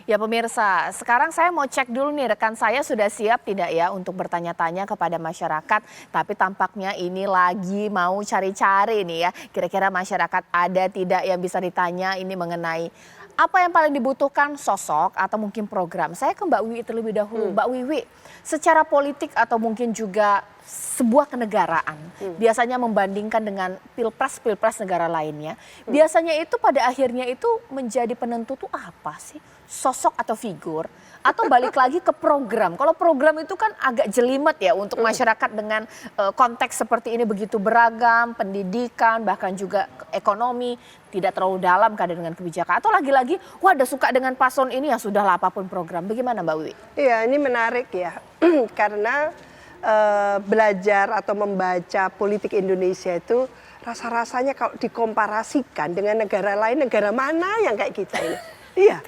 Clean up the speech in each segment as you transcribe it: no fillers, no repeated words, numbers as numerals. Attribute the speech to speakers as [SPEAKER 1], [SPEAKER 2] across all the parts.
[SPEAKER 1] Ya pemirsa, sekarang saya mau cek dulu nih rekan saya sudah siap tidak ya untuk bertanya-tanya kepada masyarakat. Tapi tampaknya ini lagi mau cari-cari nih ya. Kira-kira masyarakat ada tidak yang bisa ditanya ini mengenai apa yang paling dibutuhkan sosok atau mungkin program. Saya ke Mbak Wiwi terlebih dahulu. Mbak Wiwi, secara politik atau mungkin juga sebuah kenegaraan biasanya membandingkan dengan pilpres negara lainnya, biasanya itu pada akhirnya itu menjadi penentu tuh apa sih, sosok atau figur atau balik lagi ke program. Kalau program itu kan agak jelimet ya untuk masyarakat dengan konteks seperti ini begitu beragam, pendidikan bahkan juga ekonomi tidak terlalu dalam kadang dengan kebijakan, atau lagi-lagi wah ada suka dengan paslon ini ya sudahlah apapun program. Bagaimana Mbak Wiwi?
[SPEAKER 2] Iya, ini menarik ya karena belajar atau membaca politik Indonesia itu rasa-rasanya kalau dikomparasikan dengan negara lain, negara mana yang kayak kita ini? Iya,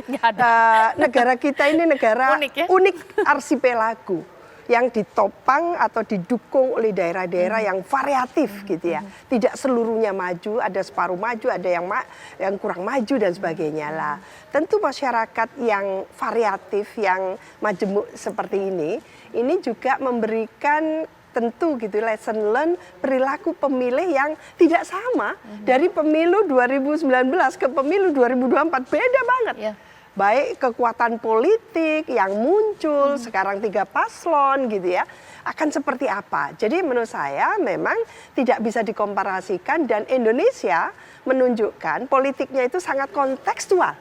[SPEAKER 2] negara kita ini negara unik arsipelago yang ditopang atau didukung oleh daerah-daerah yang variatif gitu ya. Tidak seluruhnya maju, ada separuh maju, ada yang kurang maju dan sebagainya lah. Tentu masyarakat yang variatif, yang majemuk seperti ini juga memberikan tentu gitu lesson learn perilaku pemilih yang tidak sama dari pemilu 2019 ke pemilu 2024, beda banget. Yeah. Baik kekuatan politik yang muncul sekarang 3 paslon gitu ya, akan seperti apa. Jadi menurut saya memang tidak bisa dikomparasikan dan Indonesia menunjukkan politiknya itu sangat kontekstual.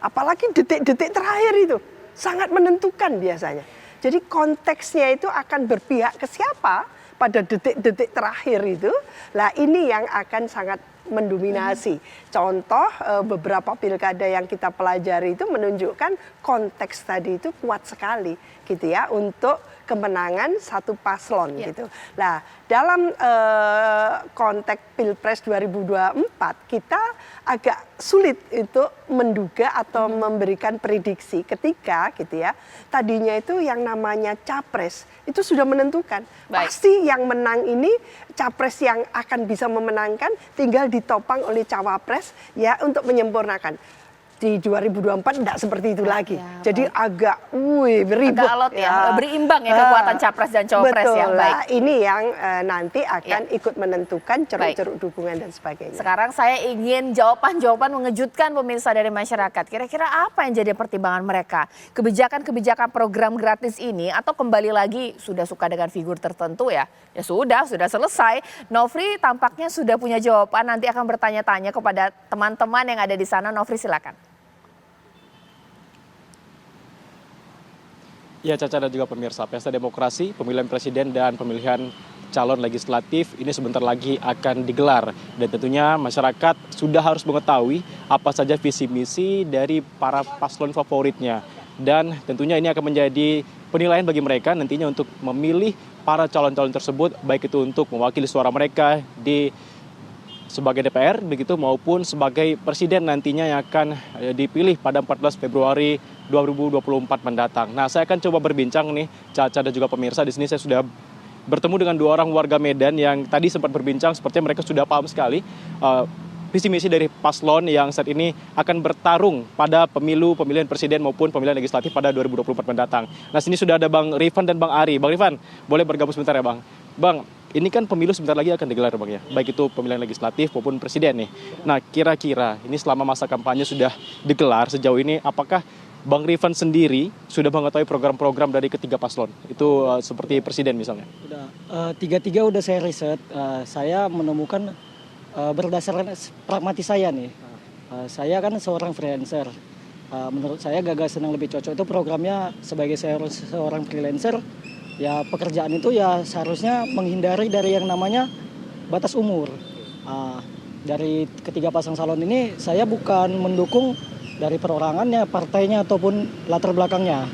[SPEAKER 2] Apalagi detik-detik terakhir itu sangat menentukan biasanya. Jadi konteksnya itu akan berpihak ke siapa pada detik-detik terakhir itu. Lah ini yang akan sangat mendominasi. Contoh beberapa pilkada yang kita pelajari itu menunjukkan konteks tadi itu kuat sekali gitu ya untuk kemenangan satu paslon gitu. Nah, dalam konteks Pilpres 2024 kita agak sulit itu menduga atau memberikan prediksi ketika gitu ya. Tadinya itu yang namanya capres itu sudah menentukan. Pasti yang menang ini capres yang akan bisa memenangkan, tinggal ditopang oleh cawapres ya untuk menyempurnakan. Di 2024 tidak seperti itu lagi. Ya, jadi agak beribut.
[SPEAKER 1] Agak alot ya, berimbang ya kekuatan capres dan cawapres.
[SPEAKER 2] Betul,
[SPEAKER 1] ya. Baik.
[SPEAKER 2] Ini yang nanti akan ikut menentukan ceruk-ceruk dukungan dan sebagainya.
[SPEAKER 1] Sekarang saya ingin jawaban-jawaban mengejutkan pemirsa dari masyarakat. Kira-kira apa yang jadi pertimbangan mereka? Kebijakan-kebijakan program gratis ini atau kembali lagi sudah suka dengan figur tertentu ya? Ya sudah selesai. Nofri tampaknya sudah punya jawaban, nanti akan bertanya-tanya kepada teman-teman yang ada di sana. Nofri silakan.
[SPEAKER 3] Ya Caca dan juga pemirsa, pesta demokrasi, pemilihan presiden dan pemilihan calon legislatif ini sebentar lagi akan digelar. Dan tentunya masyarakat sudah harus mengetahui apa saja visi misi dari para paslon favoritnya. Dan tentunya ini akan menjadi penilaian bagi mereka nantinya untuk memilih para calon-calon tersebut, baik itu untuk mewakili suara mereka di sebagai DPR begitu maupun sebagai presiden nantinya yang akan dipilih pada 14 Februari 2024 mendatang. Nah, saya akan coba berbincang nih Caca dan juga pemirsa. Di sini saya sudah bertemu dengan 2 orang warga Medan yang tadi sempat berbincang, sepertinya mereka sudah paham sekali visi misi dari paslon yang saat ini akan bertarung pada pemilihan presiden maupun pemilihan legislatif pada 2024 mendatang. Nah, sini sudah ada Bang Rifan dan Bang Ari. Bang Rifan, boleh bergabung sebentar ya Bang? Bang, ini kan pemilu sebentar lagi akan digelar Bang ya, baik itu pemilihan legislatif maupun presiden nih. Nah, kira-kira ini selama masa kampanye sudah digelar sejauh ini, apakah Bang Rifan sendiri sudah mengetahui program-program dari ketiga paslon? Itu seperti presiden misalnya?
[SPEAKER 4] Tiga-tiga udah saya riset, saya menemukan berdasarkan pragmatis saya nih. Saya kan seorang freelancer. Menurut saya gagasan yang lebih cocok itu programnya sebagai seorang freelancer. Ya pekerjaan itu ya seharusnya menghindari dari yang namanya batas umur. Dari ketiga pasang calon ini saya bukan mendukung dari perorangannya, partainya ataupun latar belakangnya.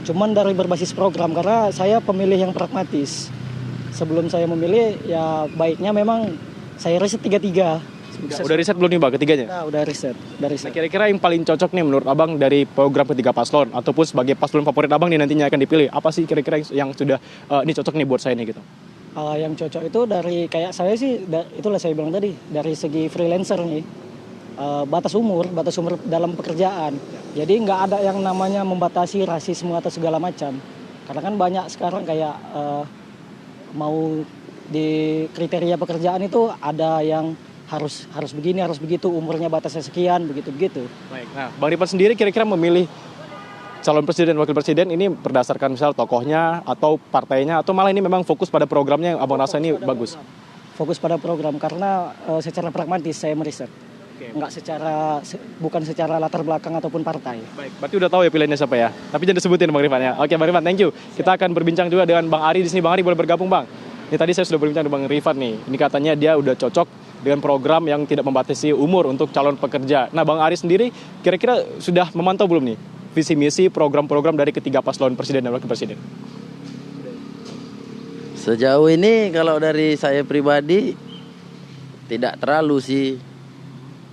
[SPEAKER 4] Cuman dari berbasis program karena saya pemilih yang pragmatis. Sebelum saya memilih ya baiknya memang saya riset tiga-tiga.
[SPEAKER 3] Udah riset belum nih Bang ketiganya?
[SPEAKER 4] Nah, udah riset.
[SPEAKER 3] Nah, kira-kira yang paling cocok nih menurut Abang dari program ketiga paslon ataupun sebagai paslon favorit Abang nih nantinya akan dipilih, apa sih kira-kira yang sudah ini cocok nih buat saya nih gitu?
[SPEAKER 4] Yang cocok itu dari kayak saya sih itulah saya bilang tadi dari segi freelancer nih. batas umur dalam pekerjaan. Jadi nggak ada yang namanya membatasi rasisme atau segala macam. Karena kan banyak sekarang kayak mau di kriteria pekerjaan itu ada yang harus begini, harus begitu, umurnya batasnya sekian, begitu.
[SPEAKER 3] Baik. Nah, Bang Rifan sendiri kira-kira memilih calon presiden, wakil presiden ini berdasarkan misal tokohnya atau partainya atau malah ini memang fokus pada programnya yang Abang rasa ini bagus?
[SPEAKER 4] Fokus pada program karena secara pragmatis saya meriset. Nggak bukan secara latar belakang ataupun partai.
[SPEAKER 3] Baik, berarti udah tahu ya pilihannya siapa ya. Tapi jangan disebutin Bang Rifan ya. Oke Bang Rifan, thank you. Kita akan berbincang juga dengan Bang Ari di sini. Bang Ari boleh bergabung Bang. Ini tadi saya sudah berbincang dengan Bang Rifan nih. Ini katanya dia udah cocok dengan program yang tidak membatasi umur untuk calon pekerja. Nah Bang Ari sendiri kira-kira sudah memantau belum nih visi misi program-program dari ketiga paslon presiden dan wakil presiden?
[SPEAKER 5] Sejauh ini kalau dari saya pribadi tidak terlalu sih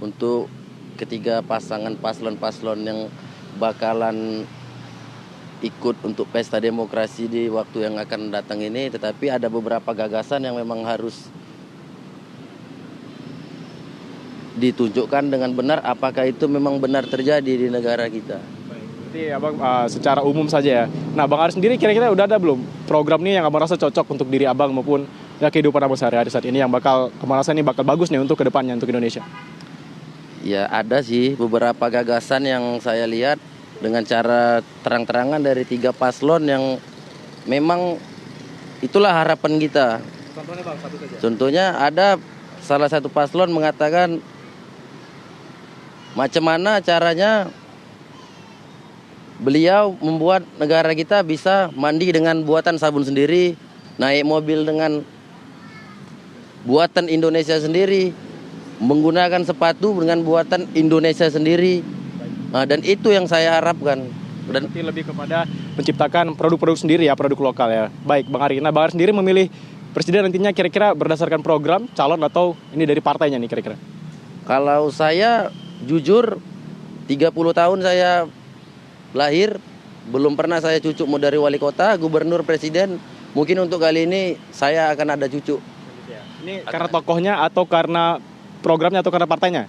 [SPEAKER 5] untuk ketiga pasangan paslon-paslon yang bakalan ikut untuk pesta demokrasi di waktu yang akan datang ini, tetapi ada beberapa gagasan yang memang harus ditunjukkan dengan benar apakah itu memang benar terjadi di negara kita.
[SPEAKER 3] Berarti Abang secara umum saja ya. Nah Bang Ari sendiri kira-kira udah ada belum program nih yang Abang rasa cocok untuk diri Abang maupun ya kehidupan Abang sehari-hari saat ini yang Abang rasa ini bakal bagus nih untuk kedepannya untuk Indonesia?
[SPEAKER 5] Ya ada sih beberapa gagasan yang saya lihat dengan cara terang-terangan dari tiga paslon yang memang itulah harapan kita.
[SPEAKER 3] Contohnya Bang, satu saja.
[SPEAKER 5] Contohnya ada salah satu paslon mengatakan macam mana caranya beliau membuat negara kita bisa mandi dengan buatan sabun sendiri, naik mobil dengan buatan Indonesia sendiri, menggunakan sepatu dengan buatan Indonesia sendiri. Nah, dan itu yang saya harapkan. Dan
[SPEAKER 3] Berarti lebih kepada menciptakan produk-produk sendiri ya, produk lokal ya. Baik Bang Ari. Nah Bang Ari sendiri memilih presiden nantinya kira-kira berdasarkan program, calon atau ini dari partainya nih kira-kira?
[SPEAKER 5] kalau saya jujur 30 tahun saya lahir, belum pernah saya cucu mau dari wali kota, gubernur, presiden. Mungkin untuk kali ini saya akan ada cucu.
[SPEAKER 3] Ini karena tokohnya atau karena programnya atau karena partainya?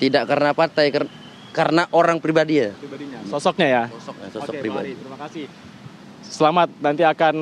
[SPEAKER 5] Tidak karena partai, karena orang pribadi ya.
[SPEAKER 3] Pribadinya. Sosoknya ya?
[SPEAKER 5] Sosok
[SPEAKER 3] Oke,
[SPEAKER 5] pribadi.
[SPEAKER 3] Bang Ari, terima kasih. Selamat nanti akan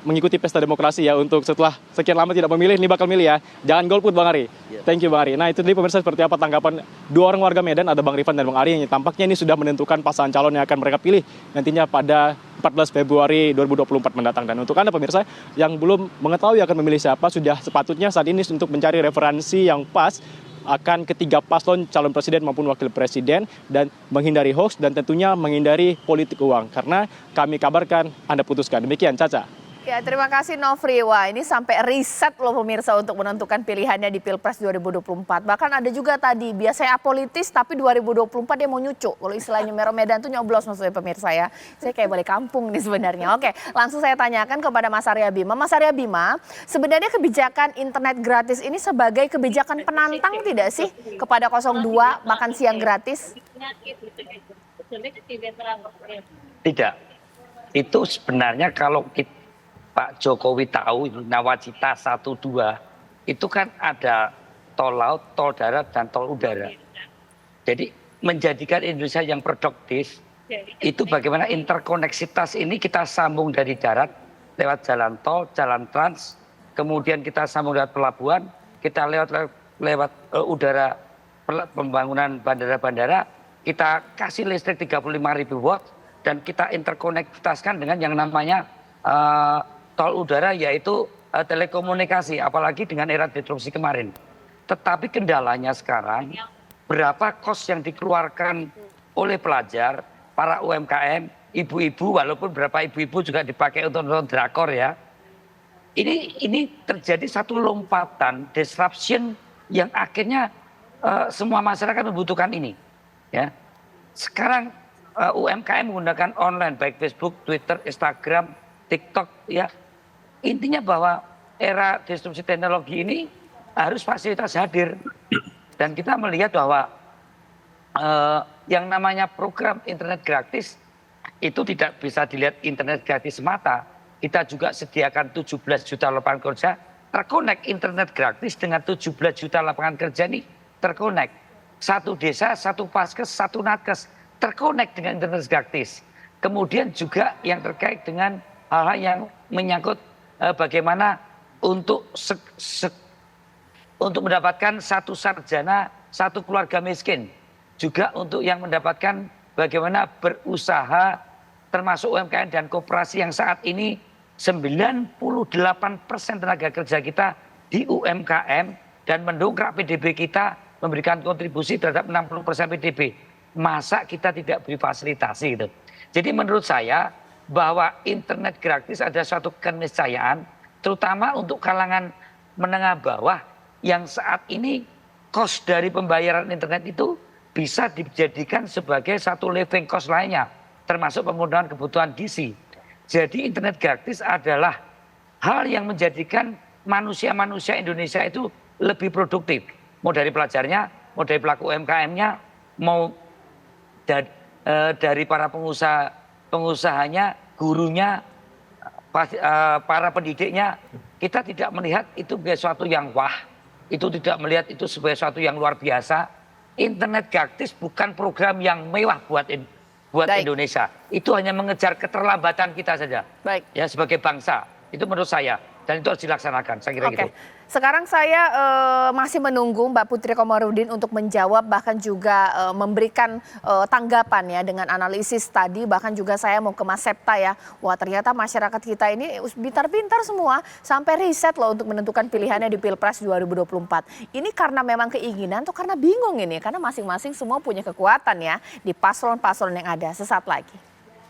[SPEAKER 3] mengikuti pesta demokrasi ya untuk setelah sekian lama tidak memilih, ini bakal milih ya. Jangan golput Bang Ari. Thank you Bang Ari. Nah itu tadi pemirsa seperti apa tanggapan dua orang warga Medan, ada Bang Rifan dan Bang Ari yang tampaknya ini sudah menentukan pasangan calon yang akan mereka pilih nantinya pada 14 Februari 2024 mendatang. Dan untuk Anda pemirsa yang belum mengetahui akan memilih siapa, sudah sepatutnya saat ini untuk mencari referensi yang pas akan ketiga paslon calon presiden maupun wakil presiden dan menghindari hoax dan tentunya menghindari politik uang. Karena kami kabarkan Anda putuskan. Demikian Caca.
[SPEAKER 1] Ya, terima kasih Nofri. Wah, ini sampai riset loh pemirsa untuk menentukan pilihannya di Pilpres 2024. Bahkan ada juga tadi, biasanya apolitis tapi 2024 dia mau nyucuk. Kalau istilahnya Medan tuh nyoblos maksudnya pemirsa ya. Saya kayak balik kampung nih sebenarnya. Oke, langsung saya tanyakan kepada Mas Arya Bima. Mas Arya Bima, sebenarnya kebijakan internet gratis ini sebagai kebijakan penantang tidak sih kepada 02 makan siang gratis?
[SPEAKER 6] Tidak. Itu sebenarnya kalau Pak Jokowi tahu nawacita 1-2 itu kan ada tol laut, tol darat, dan tol udara. Jadi menjadikan Indonesia yang produktif itu bagaimana interkoneksitas ini kita sambung dari darat lewat jalan tol, jalan trans, kemudian kita sambung lewat pelabuhan, kita lewat udara pembangunan bandara-bandara, kita kasih listrik 35.000 watt dan kita interkonektaskan dengan yang namanya tol udara yaitu telekomunikasi, apalagi dengan era disrupsi kemarin. Tetapi kendalanya sekarang berapa kos yang dikeluarkan oleh pelajar, para UMKM, ibu-ibu, walaupun berapa ibu-ibu juga dipakai untuk nonton drakor ya. Ini terjadi satu lompatan disruption yang akhirnya semua masyarakat membutuhkan ini. Ya. Sekarang UMKM menggunakan online baik Facebook, Twitter, Instagram, TikTok ya. Intinya bahwa era disrupsi teknologi ini harus fasilitas hadir. Dan kita melihat bahwa yang namanya program internet gratis itu tidak bisa dilihat internet gratis semata. Kita juga sediakan 17 juta lapangan kerja terkonek internet gratis dengan 17 juta lapangan kerja ini terkonek. satu desa, satu paskes, satu nakes terkonek dengan internet gratis. Kemudian juga yang terkait dengan hal-hal yang menyangkut bagaimana untuk untuk mendapatkan satu sarjana, satu keluarga miskin. Juga untuk yang mendapatkan bagaimana berusaha termasuk UMKM dan koperasi yang saat ini 98% tenaga kerja kita di UMKM dan mendongkrak PDB kita memberikan kontribusi terhadap 60% PDB. Masa kita tidak beri fasilitasi gitu. Jadi menurut saya bahwa internet gratis ada suatu keniscayaan terutama untuk kalangan menengah bawah yang saat ini cost dari pembayaran internet itu bisa dijadikan sebagai satu living cost lainnya, termasuk pemenuhan kebutuhan gizi. Jadi internet gratis adalah hal yang menjadikan manusia-manusia Indonesia itu lebih produktif. Mau dari pelajarnya, mau dari pelaku UMKM-nya, mau dari para pengusahanya, gurunya, para pendidiknya. Kita tidak melihat itu sebagai sesuatu yang wah, itu tidak melihat itu sebagai sesuatu yang luar biasa. Internet gratis bukan program yang mewah buat Indonesia. Itu hanya mengejar keterlambatan kita saja.
[SPEAKER 1] Baik.
[SPEAKER 6] Ya sebagai bangsa. Itu menurut saya. Dan itu harus dilaksanakan. Saya kira gitu.
[SPEAKER 1] Sekarang saya masih menunggu Mbak Putri Komarudin untuk menjawab bahkan juga memberikan tanggapan ya dengan analisis tadi. Bahkan juga saya mau ke Mas Septa ya. Wah ternyata masyarakat kita ini pintar-pintar semua sampai riset loh untuk menentukan pilihannya di Pilpres 2024. Ini karena memang keinginan atau karena bingung ini? Karena masing-masing semua punya kekuatan ya di paslon-paslon yang ada. Sesaat lagi.